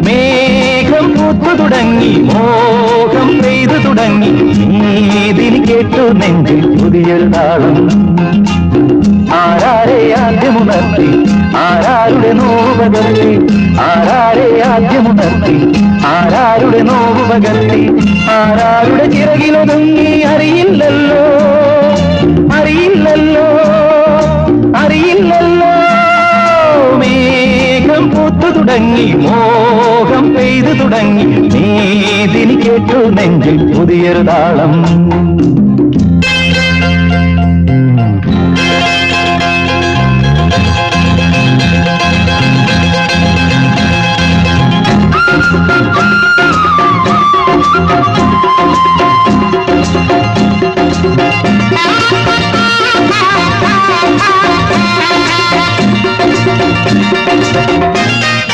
മേഘം പൂത്തു തുടങ്ങി, മോഹം പെയ്തു തുടങ്ങി, നീതിനി കേട്ടു നെഞ്ചിൽ പുതിയൊരു താളം. ആരാരെ ആദ്യമുണർത്തി, ആരാരുടെ നോവ് പകർത്തി, ആരാരെ ആദ്യമുണർത്തി, ആരാരുടെ നോവ് പകർത്തി, ആരാരുടെ ചിറകിലൊതുങ്ങി അറിയില്ലല്ലോ, അറിയില്ലല്ലോ, അറിയില്ലല്ലോ. മേഘം പൂത്തു തുടങ്ങി, മോഹം പെയ്തു തുടങ്ങി, നീതിനി കേട്ടു നെഞ്ചിൽ പുതിയൊരു താളം.